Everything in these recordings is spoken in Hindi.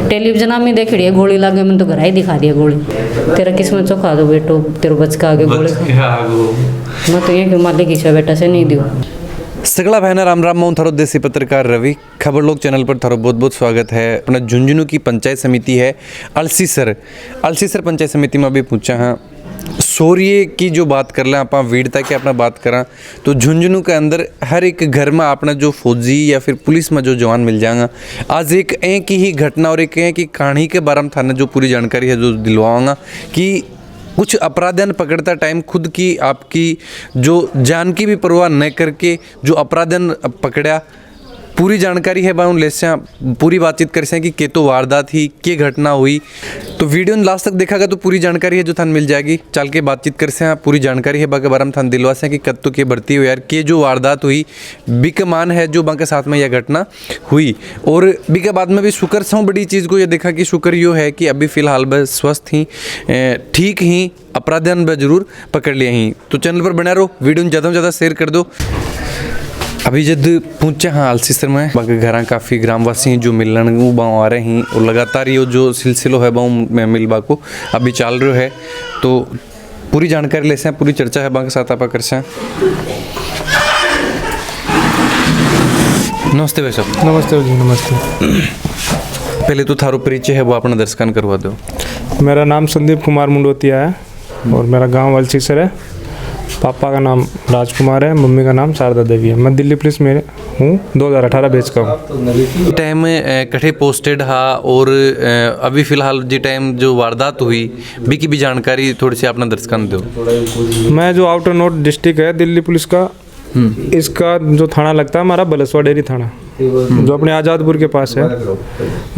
टेलीविजन में देख रही है गोली लागे, मैंने तो घर ही दिखा दिया गोली। तेरा किस्मत चौखा दो बेटो, तेरे बचका आगे गोली मैं तो ये मालिक की बेटा से नहीं दूँ। सगला बहना राम राम। मैं थारो देसी पत्रकार रवि। खबर लोग चैनल पर थारो बहुत बहुत स्वागत है। अपना झुंझुनू की पंचायत समिति है अलसीसर पंचायत समिति में अभी पूछा हाँ शौर्य की जो बात कर लें, आप वीरता की अपना बात करा तो झुंझुनू के अंदर हर एक घर में अपना जो फौजी या फिर पुलिस में जो जवान मिल जाएगा। आज एक ही घटना और एक की कहानी के बारे में थाने जो पूरी जानकारी है जो दिलवाऊंगा कि कुछ अपराधियों पकड़ता टाइम खुद की आपकी जो जान की भी परवाह न करके जो अपराधियों पकड़ा, पूरी जानकारी है बाउन लेसे पूरी बातचीत कर से कि के तो वारदात ही के घटना हुई। तो वीडियो लास्ट तक देखागा तो पूरी जानकारी है जो थान मिल जाएगी। चल के बातचीत कर से पूरी जानकारी है बाके बारे में थान दिलवा से कि कद तो के भर्ती हुई यार के जो वारदात हुई बिकमान है जो बाके साथ में यह घटना हुई। और बिके बाद में भी शुक्र से बड़ी चीज़ को ये देखा कि शुक्र यो है कि अभी फ़िलहाल बस स्वस्थ ही ठीक ही अपराधियों में जरूर पकड़ लिया ही। तो चैनल पर बना रहो, वीडियो ज़्यादा से ज़्यादा शेयर कर दो। अभी जब पहुँचे हाँ अलसीसर में बाकी घर काफ़ी ग्रामवासी हैं जो मिलन वो बाँव आ रहे हैं और लगातार ये जो सिलसिलो है बाँव में मिलवा को अभी चल रहे है। तो पूरी जानकारी ले से पूरी चर्चा है बाकी साथ आप कर से। नमस्ते भाई साहब। नमस्ते जी। नमस्ते। पहले तो थारो परिचय है वो अपना दर्शकन करवा दो। मेरा नाम संदीप कुमार मुंडोतिया है और मेरा गांव अलसीसर है। पापा का नाम राजकुमार है, मम्मी का नाम शारदा देवी है। मैं दिल्ली पुलिस में हूँ, 2018 बैच का हूँ। टाइम कठे पोस्टेड हा और अभी फ़िलहाल जी टाइम जो वारदात हुई भी की भी जानकारी थोड़ी सी अपना दर्शकन दो। मैं जो आउटर नॉर्थ डिस्ट्रिक्ट है दिल्ली पुलिस का, इसका जो थाना लगता है हमारा बलसवा डेरी थाना जो अपने आज़ादपुर के पास है,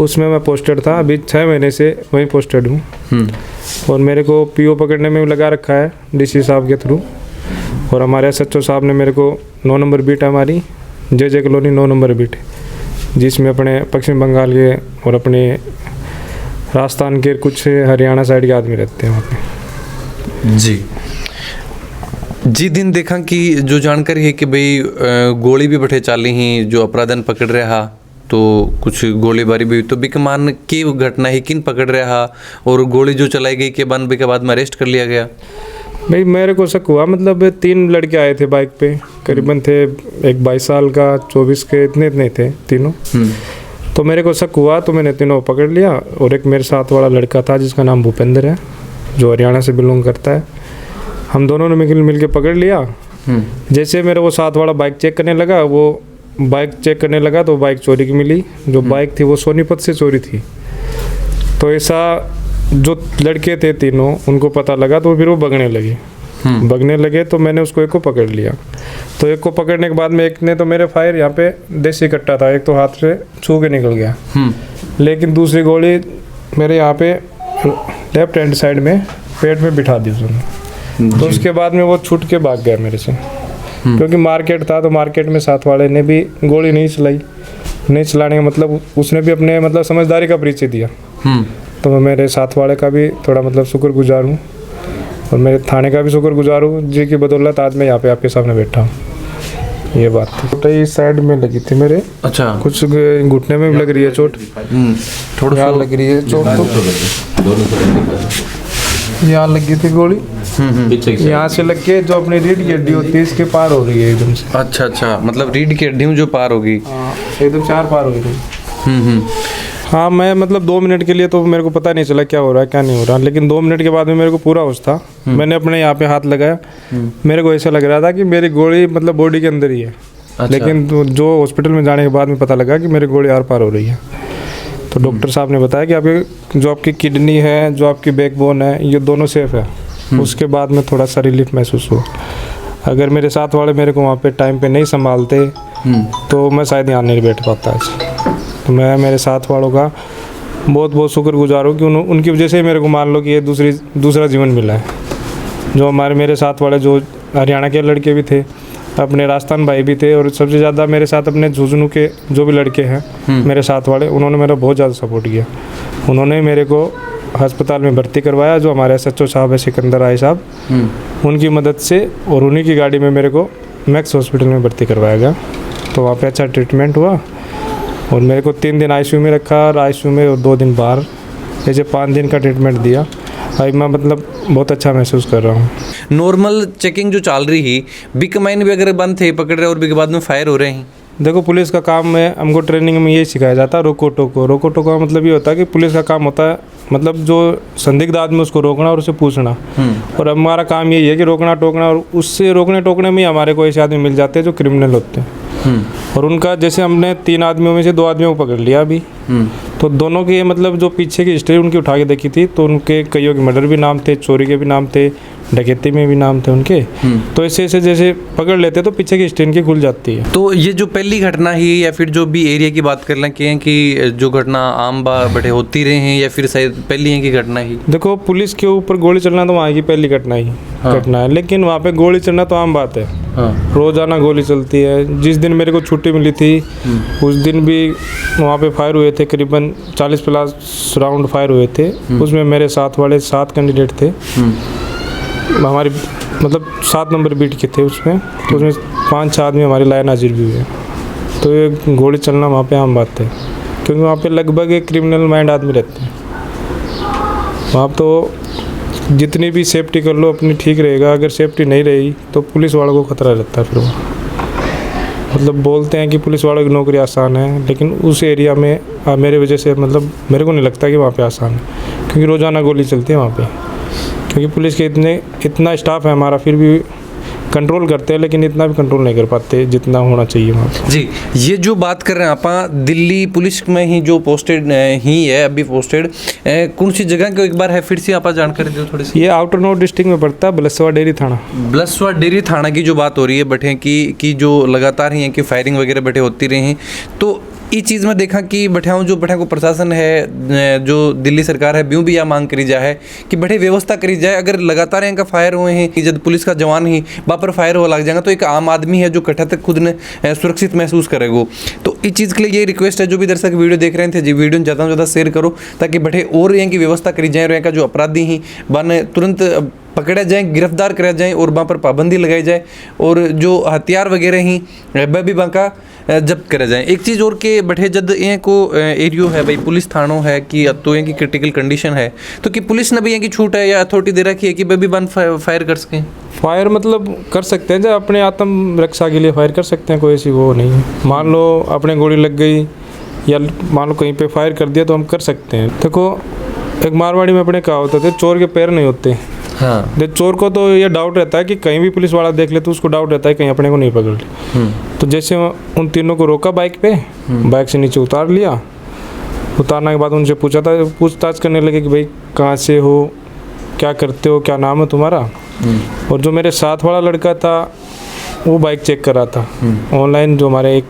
उसमें मैं पोस्टेड था। अभी 6 महीने से वहीं पोस्टेड हूँ और मेरे को पीओ पकड़ने में भी लगा रखा है डीसी साहब के थ्रू। और हमारे SHO साहब ने मेरे को 9 नंबर बीट है हमारी जे कॉलोनी 9 नंबर बीट, जिसमें अपने पश्चिम बंगाल के और अपने राजस्थान के कुछ हरियाणा साइड के आदमी रहते हैं वहाँ पे। जी दिन देखा कि जो जानकारी है कि भाई गोली भी बैठे चाली ही जो अपराधन पकड़ रहा तो कुछ गोलीबारी भी हुई। तो बिकमान की घटना ही किन पकड़ रहा और गोली जो चलाई गई के बाद में अरेस्ट कर लिया गया। भाई मेरे को शक हुआ, मतलब 3 लड़के आए थे बाइक पे, करीबन थे एक 22 साल का, 24 के, इतने थे तीनों। तो मेरे को शक हुआ तो मैंने तीनों पकड़ लिया। और एक मेरे साथ वाला लड़का था जिसका नाम भूपेंद्र है जो हरियाणा से बिलोंग करता है। हम दोनों ने मिल के पकड़ लिया। जैसे मेरे वो साथ वाला बाइक चेक करने लगा तो बाइक चोरी की मिली। जो बाइक थी वो सोनीपत से चोरी थी। तो ऐसा जो लड़के थे तीनों उनको पता लगा तो फिर वो भगने लगे तो मैंने उसको एक को पकड़ लिया। तो एक को पकड़ने के बाद में एक ने तो मेरे फायर यहाँ पे देसी कट्टा था, एक तो हाथ से छू के निकल गया, लेकिन दूसरी गोली मेरे यहाँ पे लेफ्ट हैंड साइड में पेट में बिठा दी उसने। तो उसके बाद में वो छूट के भाग गया मेरे से, क्योंकि मार्केट था तो मार्केट में साथ वाले ने भी गोली नहीं चलाने का मतलब उसने भी अपने मतलब समझदारी का परिचय दिया। तो मैं मेरे साथ वाले का भी थोड़ा मतलब शुक्रगुजार हूँ और मेरे थाने का भी शुक्रगुजार हूँ जी की बदौलत आज मैं यहाँ पे आपके सामने बैठा हूँ। ये बात थी। तो इस साइड में लगी थी मेरे, अच्छा कुछ घुटने में भी लग रही है चोट, थोड़ा लग रही है चोट। तो यहाँ लगी थी गोली, यहाँ से लग के जो अपनी रीढ़ की हड्डी होती है इसके पार हो रही है एकदम से। अच्छा मतलब रीढ़ की हड्डी जो पार होगी एकदम 4 पार हो गई। हाँ मैं मतलब 2 मिनट के लिए तो मेरे को पता नहीं चला क्या हो रहा है क्या नहीं हो रहा, लेकिन 2 मिनट के बाद में मेरे को पूरा होश था। मैंने अपने यहाँ पे हाथ लगाया, मेरे को ऐसा लग रहा था कि मेरी गोली मतलब बॉडी के अंदर ही है। अच्छा। लेकिन जो हॉस्पिटल में जाने के बाद में पता लगा कि मेरी गोली आर पार हो रही है। तो डॉक्टर साहब ने बताया कि जो आपकी किडनी है, जो आपकी बैकबोन है, ये दोनों सेफ है। उसके बाद में थोड़ा सा रिलीफ महसूस हुआ। अगर मेरे साथ वाले मेरे को वहाँ पे टाइम पे नहीं संभालते तो मैं शायद यहाँ नहीं बैठ पाता ऐसे। तो मैं मेरे साथ वालों का बहुत शुक्रगुजार हूँ कि उनकी वजह से मेरे को मान लो कि ये दूसरा जीवन मिला है। जो मेरे साथ वाले जो हरियाणा के लड़के भी थे, अपने राजस्थान भाई भी थे और सबसे ज़्यादा मेरे साथ अपने झुंझुनू के जो भी लड़के हैं मेरे साथ वाले, उन्होंने मेरा बहुत ज़्यादा सपोर्ट किया। उन्होंने मेरे को अस्पताल में भर्ती करवाया। जो हमारे SHO साहब है सिकंदर राय साहब, उनकी मदद से और उन्हीं की गाड़ी में मेरे को मैक्स हॉस्पिटल में भर्ती करवाया गया। तो वहाँ पे अच्छा ट्रीटमेंट हुआ और मेरे को 3 दिन आईसीयू में रखा, और आईसीयू में और 2 दिन बाहर, ऐसे 5 दिन का ट्रीटमेंट दिया। अभी मैं मतलब बहुत अच्छा महसूस कर रहा हूँ। नॉर्मल चेकिंग जो चल रही है, बिग माइन भी अगर बंद थे पकड़ रहे और बिग बाद में फायर हो रहे हैं। देखो पुलिस का काम है, हमको ट्रेनिंग में यही सिखाया जाता है, रोको टोको। रोको टोको का मतलब ये होता है कि पुलिस का काम होता है मतलब जो संदिग्ध आदमी उसको रोकना और उसे पूछना, और हमारा काम यही है कि रोकना टोकना, और उससे रोकने टोकने में ही हमारे को ऐसे आदमी मिल जाते हैं जो क्रिमिनल होते हैं। और उनका जैसे हमने 3 आदमियों में से 2 आदमियों को पकड़ लिया अभी, तो दोनों की मतलब जो पीछे की हिस्ट्री उनकी उठा के देखी थी, तो उनके कईयों के मर्डर भी नाम थे, चोरी के भी नाम थे, डकैती में भी नाम थे उनके। तो ऐसे ऐसे जैसे पकड़ लेते तो पीछे की हिस्ट्री इनकी खुल जाती है। तो ये जो पहली घटना है या फिर जो भी एरिया की बात कर लें कि जो घटना आम बड़े होती रहे हैं या फिर शायद पहली है की घटना ही? देखो पुलिस के ऊपर गोली चलना तो वहाँ की पहली घटना ही घटना है, लेकिन वहाँ पे गोली चलना तो आम बात है। रोजाना गोली चलती है। जिस दिन मेरे को छुट्टी मिली थी उस दिन भी वहाँ पे फायर हुए थे, करीबन 40+ राउंड फायर हुए थे। उसमें मेरे साथ वाले 7 कैंडिडेट थे, हमारी मतलब 7 नंबर बीट के थे उसमें, तो उसमें 5-6 आदमी हमारे लाइन हाजिर भी हुए। तो ये गोली चलना वहाँ पे आम बात है, क्योंकि वहाँ पे लगभग एक क्रिमिनल माइंड आदमी रहते हैं। वहाँ तो जितनी भी सेफ्टी कर लो अपनी ठीक रहेगा, अगर सेफ्टी नहीं रही तो पुलिस वालों को खतरा रहता है। फिर वो मतलब बोलते हैं कि पुलिस वालों की नौकरी आसान है, लेकिन उस एरिया में मेरे वजह से मतलब मेरे को नहीं लगता कि वहाँ पे आसान है, क्योंकि रोज़ाना गोली चलती है वहाँ पे। क्योंकि पुलिस के इतना स्टाफ है हमारा, फिर भी कंट्रोल करते हैं, लेकिन इतना भी कंट्रोल नहीं कर पाते जितना होना चाहिए वहाँ पे। जी, ये जो बात कर रहे हैं आप दिल्ली पुलिस में ही जो पोस्टेड ही है अभी पोस्टेड, कौन सी जगह को एक बार है फिर से आप जानकारी दो थोड़ी सी? ये आउटर नॉर्थ डिस्ट्रिक्ट में पड़ता है, बलसवा डेयरी थाना। बलसवा डेयरी थाना की जो बात हो रही है बटे की जो लगातार ही है कि फायरिंग वगैरह बटे होती रही हैं, तो इस चीज़ में देखा कि बठियाओं जो बठिया को प्रशासन है, जो दिल्ली सरकार है, ब्यूँ भी यह मांग करी जाए कि बठे व्यवस्था करी जाए। अगर लगातार इनका फायर हुए हैं कि जब पुलिस का जवान ही वहाँ पर फायर हुआ लग जाएगा तो एक आम आदमी है जो कट्ठा तक खुद ने सुरक्षित महसूस करेगा। तो इस चीज़ के लिए ये रिक्वेस्ट है, जो भी दर्शक वीडियो देख रहे थे जी, वीडियो ज़्यादा से ज़्यादा शेयर करो ताकि बठे और यहाँ की व्यवस्था करी जाए और यहाँ का जो अपराधी ही बन तुरंत पकड़ा जाए, गिरफ्तार करा जाए और वहाँ पर पाबंदी लगाई जाए, और जो हथियार वगैरह ही वह भी वहाँ का जब्त करा जाए। एक चीज़ और के बठे जद ये को एरियो है भाई पुलिस थानों है कि तो ये की क्रिटिकल कंडीशन है, तो कि पुलिस ने भी ये की छूट है या अथॉरिटी दे रखी है कि भी बन फायर कर सकें? फायर मतलब कर सकते हैं, जब अपने आत्म रक्षा के लिए फायर कर सकते हैं, कोई ऐसी वो नहीं है। मान लो अपने गोली लग गई या मान लो कहीं पे फायर कर दिया तो हम कर सकते हैं। देखो एक मारवाड़ी में अपने कहा होता था, चोर के पैर नहीं होते। हाँ, देख चोर को तो ये डाउट रहता है कि कहीं भी पुलिस वाला देख ले तो उसको डाउट रहता है कहीं अपने को नहीं पकड़ ले। तो जैसे उन तीनों को रोका बाइक पे, बाइक से नीचे उतार लिया। उतारने के बाद उनसे पूछताछ करने लगे कि भाई कहाँ से हो, क्या करते हो, क्या नाम है तुम्हारा। और जो मेरे साथ वाला लड़का था वो बाइक चेक कर रहा था ऑनलाइन, जो हमारे एक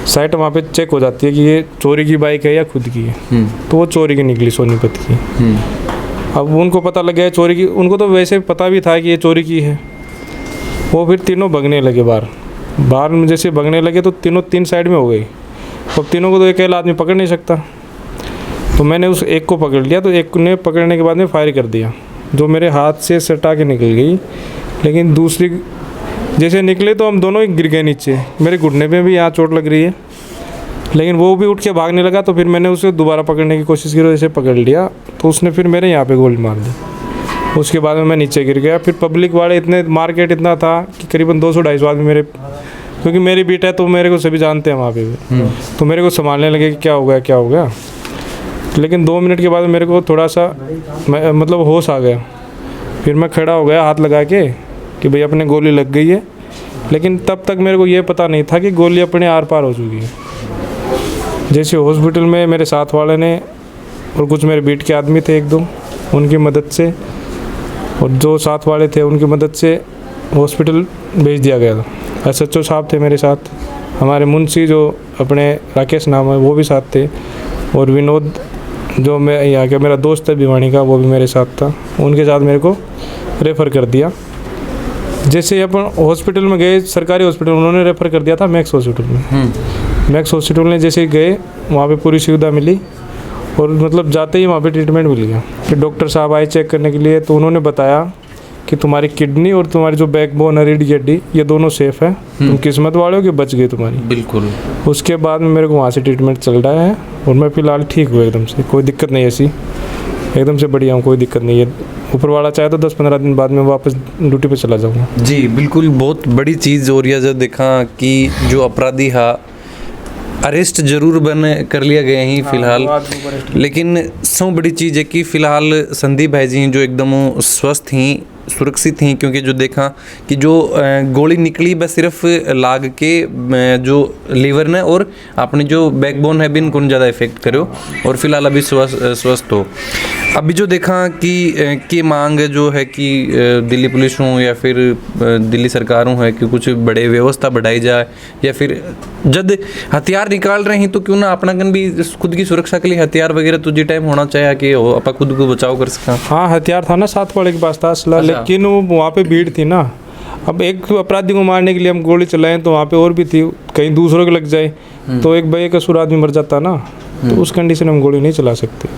साइट वहाँ पे चेक हो जाती है कि ये चोरी की बाइक है या खुद की है। तो वो चोरी की निकली, सोनीपत की। अब उनको पता लग गया चोरी की, उनको तो वैसे पता भी था कि ये चोरी की है। वो फिर तीनों भगने लगे बाहर में। जैसे भगने लगे तो तीनों 3 साइड में हो गई। अब तीनों को तो एक अकेला आदमी पकड़ नहीं सकता, तो मैंने उस एक को पकड़ लिया। तो एक ने पकड़ने के बाद में फायर कर दिया, जो मेरे हाथ से सटा के निकल गई। लेकिन दूसरी जैसे निकले तो हम दोनों ही गिर गए नीचे। मेरे घुटने पे भी यहाँ चोट लग रही है, लेकिन वो भी उठ के भागने लगा। तो फिर मैंने उसे दोबारा पकड़ने की कोशिश की, जैसे पकड़ लिया तो उसने फिर मेरे यहाँ पे गोली मार दी। उसके बाद में मैं नीचे गिर गया। फिर पब्लिक वाले इतने, मार्केट इतना था कि करीबन 200-250 आदमी मेरे, क्योंकि मेरी बीट है तो मेरे को सभी जानते हैं वहाँ पे भी, तो मेरे को संभालने लगे कि क्या हो गया। लेकिन 2 मिनट के बाद मेरे को थोड़ा सा मतलब होश आ गया। फिर मैं खड़ा हो गया हाथ लगा के कि भाई अपने गोली लग गई है। लेकिन तब तक मेरे को ये पता नहीं था कि गोली अपने आर पार हो चुकी है। जैसे हॉस्पिटल में मेरे साथ वाले ने और कुछ मेरे बीट के आदमी थे 1-2, उनकी मदद से और जो साथ वाले थे उनकी मदद से हॉस्पिटल भेज दिया गया था। SHO साहब थे मेरे साथ, हमारे मुंशी जो अपने राकेश नाम है वो भी साथ थे, और विनोद जो मैं यहाँ का मेरा दोस्त है भिवानी का, वो भी मेरे साथ था। उनके साथ मेरे को रेफ़र कर दिया। जैसे अपन हॉस्पिटल में गए, सरकारी हॉस्पिटल, उन्होंने रेफ़र कर दिया था मैक्स हॉस्पिटल में। मैक्स हॉस्पिटल में जैसे गए वहाँ पे पूरी सुविधा मिली, और मतलब जाते ही वहाँ पे ट्रीटमेंट मिल गया। फिर डॉक्टर साहब आए चेक करने के लिए, तो उन्होंने बताया कि तुम्हारी किडनी और तुम्हारी जो बैकबोन है, रीढ़ की हड्डी, ये दोनों सेफ है, तुम किस्मत वाले हो कि बच गई तुम्हारी। बिल्कुल। उसके बाद में मेरे को वहाँ से ट्रीटमेंट चल रहा है और मैं फ़िलहाल ठीक हूँ एकदम से, कोई दिक्कत नहीं ऐसी, एकदम से बढ़िया हूँ, कोई दिक्कत नहीं है। ऊपर वाला चाहे तो 10-15 दिन बाद में वापस ड्यूटी पे चला जाऊँगा। जी बिल्कुल, बहुत बड़ी चीज़ हो रही है। जब देखा कि जो अपराधी हा अरेस्ट जरूर कर लिया गया ही फिलहाल, लेकिन सब बड़ी चीज़ है कि फ़िलहाल संदीप भाई जी जो एकदम स्वस्थ ही, सुरक्षित ही, क्योंकि जो देखा कि जो गोली निकली बस सिर्फ लाग के जो लीवर ने और अपनी जो बैकबोन है भी इनको ज़्यादा इफेक्ट करो और फिलहाल अभी स्वस्थ हो। अभी जो देखा कि मांग जो है कि दिल्ली पुलिस हो या फिर दिल्ली सरकारों है कि कुछ बड़े व्यवस्था बढ़ाई जाए, या फिर जब हथियार निकाल रहे हैं तो क्यों ना अपना गन भी खुद की सुरक्षा के लिए हथियार वगैरह तो जी टाइम होना चाहिए कि हो आप खुद को बचाव कर सका। हाँ, हथियार था ना साथ वाले के पास था असला, लेकिन वो वहाँ पे भीड़ थी ना। अब एक अपराधी को मारने के लिए हम गोली चलाएं तो वहाँ पे और भी थी, कहीं दूसरों के लग जाए तो एक बेकसूर आदमी मर जाता ना, तो उस कंडीशन में हम गोली नहीं चला सकते।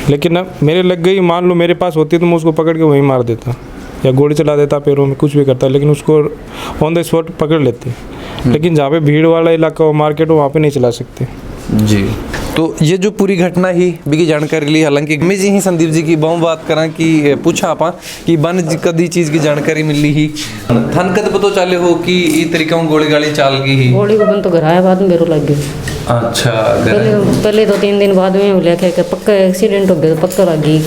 लेकिन अब मेरे लग गई, मान लो मेरे पास होती तो मैं उसको पकड़ के वहीं मार देता या गोली चला देता पैरों में, कुछ भी करता, लेकिन उसको ऑन द स्पॉट पकड़ लेते। लेकिन जहाँ पे भीड़ वाला इलाका हो, मार्केट हो, वहाँ पे नहीं चला सकते। जी, तो ये जो पूरी घटना ही भी जानकारी ली, हालांकि मैं जी ही संदीप जी की बहुत बात करा कि पूछा आप कि बन कदी चीज़ की जानकारी मिली ही थन कद पतो चले हो कि ई तरीका गोली गाली चाल गई ही गोली को बन तो घर आया बाद में बेरो लग गई। अच्छा, पहले 2-3 दिन बाद में बोले कि पक्का एक्सीडेंट हो गया, तो पक्का लग गई,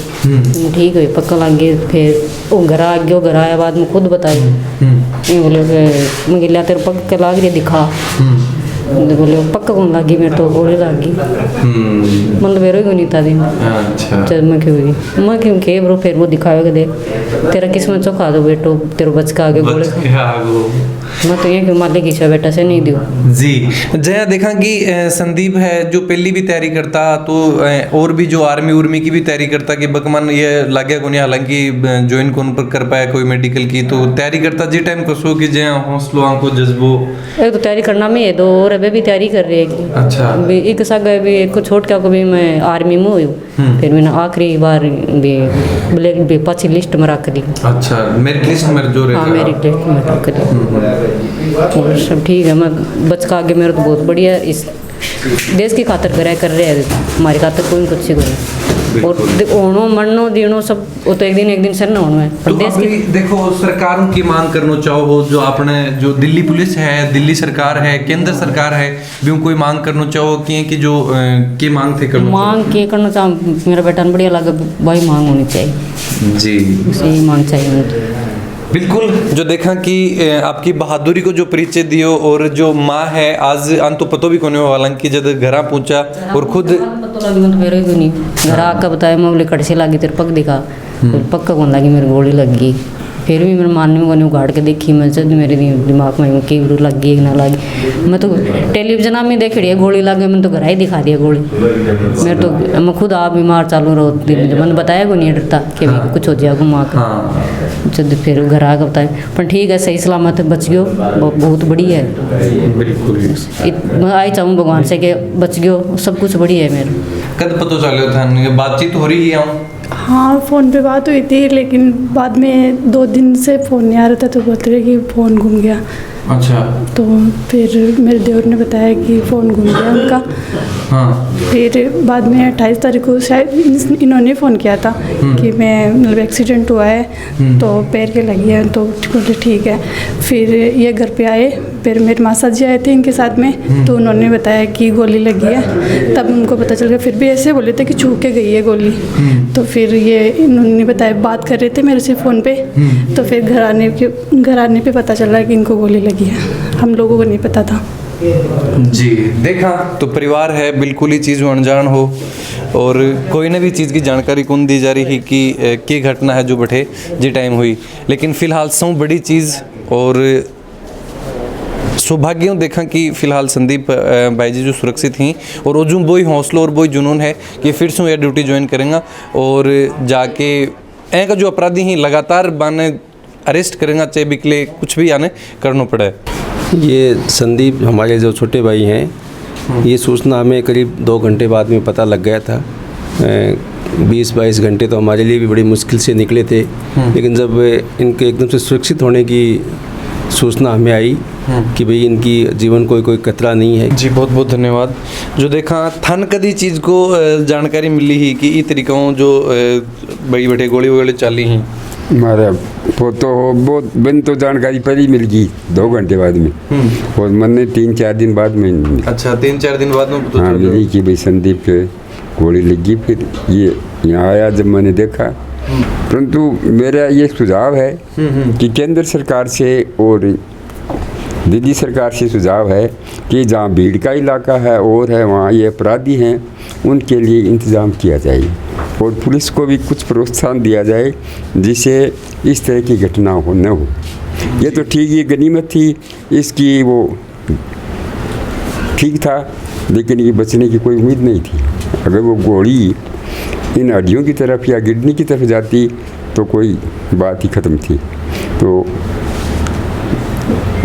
ठीक है पक्का लग गई। फिर वो घर आ गया, घर आया बाद में खुद बताई, बोले मैं लिया तेरे पक्का लाग रही दिखा, बोले पक्का कौन लगी, मेरे तो गोली लग गई, मतलब मेरे को नहीं था दिन। अच्छा, चल मैं क्यों के ब्रो, फिर वो दिखाएगा देख तेरा किस्मत चौंका दो बेटो, तेरे बच का आगे गोली मैं तो ये मालिक की बेटा से नहीं दियो। जी जया देखा कि संदीप है जो पहली भी तैयारी करता तो और भी जो आर्मी उर्मी की भी तैयारी करता कि बकमान ये लगे को नहीं, हालांकि ज्वाइन कौन पर कर पाया कोई मेडिकल की, तो तैयारी करता जी टाइम कसो कि जया हौसलो आंको जज्बो एक तो तैयारी करना में है, दो और अभी भी तैयारी कर रही है। अच्छा, एक साग भी एक को छोड़ के भी मैं आर्मी में हुई, फिर मैंने आखिरी बार भी ब्लैक भी 5 लिस्ट में रख दी। अच्छा, मेरिट लिस्ट में जो हाँ मेरिट लिस्ट में रख दी और सब ठीक है। मैं बच का आगे मेरे तो बहुत बढ़िया इस देश की खातर कर रहे हैं, हमारी खातर कोई कुछ नहीं और ओणो मरनो दीनो सब वो तो एक दिन सर ना होना है। तो देश की देखो सरकारों की मांग करना चाहो, जो आपने जो दिल्ली पुलिस है, दिल्ली सरकार है, केंद्र सरकार है, भी कोई मांग करना चाहो कि जो की मांग थे करना मांग के करना चाहो, मेरा बेटा बढ़िया लगा भाई, मांग होनी चाहिए जी, यही मांग चाहिए मुझे। बिल्कुल, जो देखा कि आपकी बहादुरी को जो परिचय दियो और जो माँ है आज अन तो पतो भी कोने हो, हालांकि जब घर पहुंचा और खुद पता लगी तो मेरे को नहीं घर आकर बताया, मैं बोले कड़छी लगी तेरे पक दिखा, पक्का कौन लगी, मेरी गोली लग गई। फिर भी मेरे मानने में को उगाड़ के देखी, मैं जब मेरे दिमाग में कि लग गई ना लगी, मैं तो टेलीविजन में देख रही है गोली लगे, मैंने तो घर ही दिखा दिया गोली। मेरे तो मैं खुद आप बीमार चालू रहो, मैंने बताया को नहीं डरता कि कुछ हो जाएगा माँ का। जब फिर घर आकर बताया, पर ठीक है सही सलामत बच गयो, बहुत बढ़िया है। बिल्कुल मैं आई चाहूँ भगवान से कि बच गयो, सब कुछ बढ़िया है मेरा। कद पतो चलो था बातचीत हो रही है? हाँ फ़ोन पे बात हुई थी, लेकिन बाद में 2 दिन से फ़ोन नहीं आ रहा था, तो बोलते रहे कि फ़ोन गुम गया। अच्छा, तो फिर मेरे देवर ने बताया कि फ़ोन गुम गया उनका। हाँ, फिर बाद में 28 तारीख को शायद इन्होंने फ़ोन किया था कि मैं मतलब एक्सीडेंट हुआ है तो पैर के लगी है, तो बोले ठीक है। फिर ये घर पे आए, फिर मेरे मासा जी आए थे इनके साथ में, तो उन्होंने बताया कि गोली लगी है, तब उनको पता चल गया। फिर भी ऐसे बोले थे कि छू के गई है गोली, तो फिर ये इन्होंने बताया, बात कर रहे थे मेरे से फ़ोन पे, तो फिर घर आने पे पता चला कि इनको गोली लगी है, हम लोगों को नहीं पता था। जी देखा तो परिवार है बिल्कुल ही चीज़ अनजान हो और कोई ना भी चीज़ की जानकारी कौन दी जा रही कि घटना है जो बैठे जी टाइम हुई, लेकिन फ़िलहाल सब बड़ी चीज़ और सौभाग्यों देखा कि फ़िलहाल संदीप भाई जी जो सुरक्षित हैं और वो जो वही हौसला और वही जुनून है कि फिर से यह ड्यूटी ज्वाइन करेंगे और जाके का जो अपराधी हैं लगातार बाने अरेस्ट करेंगे, चाहे बिकले कुछ भी आने करना पड़े। ये संदीप हमारे जो छोटे भाई हैं, ये सूचना हमें करीब 2 घंटे बाद में पता लग गया था 20-22 घंटे तो हमारे लिए भी बड़ी मुश्किल से निकले थे, लेकिन जब इनके एकदम से सुरक्षित होने की सूचना हमें आई कि भाई इनकी जीवन कोई खतरा नहीं है। जी बहुत बहुत धन्यवाद। जो देखा थन कदी चीज़ को जानकारी मिली ही कि ई तरीकों जो बड़ी बैठे गोली वगैरह चाली ही हमारा वो तो बहुत बन तो जानकारी पर ही मिल गई 2 घंटे बाद में, और मैंने 3-4 दिन बाद में अच्छा 3-4 दिन बाद में हाँ मिली कि भाई संदीप के गोली लगी। फिर ये यहाँ आया जब मैंने देखा, परंतु मेरा ये सुझाव है कि केंद्र सरकार से और दिल्ली सरकार से सुझाव है कि जहाँ भीड़ का इलाका है और है वहाँ ये अपराधी हैं, उनके लिए इंतज़ाम किया जाए और पुलिस को भी कुछ प्रोत्साहन दिया जाए जिससे इस तरह की घटना हो न हो। ये तो ठीक, ये गनीमत थी इसकी, वो ठीक था, लेकिन ये बचने की कोई उम्मीद नहीं थी। अगर वो गोली इन हड्डियों की तरफ या किडनी की तरफ जाती तो कोई बात ही ख़त्म थी। तो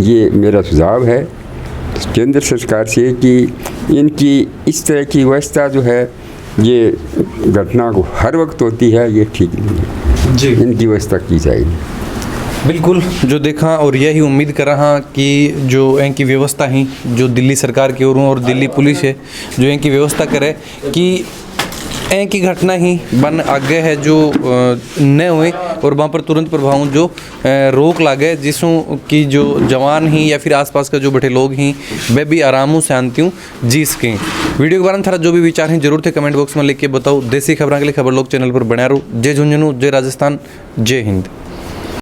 ये मेरा सुझाव है केंद्र सरकार से कि इनकी इस तरह की व्यवस्था जो है, ये घटना को हर वक्त होती है, ये ठीक नहीं है जी, इनकी व्यवस्था की जाएगी। बिल्कुल। जो देखा और यही उम्मीद कर रहा कि जो इनकी व्यवस्था ही जो दिल्ली सरकार की ओर और दिल्ली पुलिस है जो इनकी व्यवस्था करे कि की घटना ही बन आगे है जो न हुए और वहाँ पर तुरंत प्रभाव जो रोक लागे, जिसों की जो जवान ही या फिर आसपास का जो बैठे लोग ही वे भी आरामों शांतियों जी सकें। वीडियो के बारे में थारा जो भी विचार हैं जरूर थे कमेंट बॉक्स में लिख के बताओ। देसी खबरों के लिए खबर लोग चैनल पर बना रहो। जय झुंझुनू, जय राजस्थान, जय हिंद।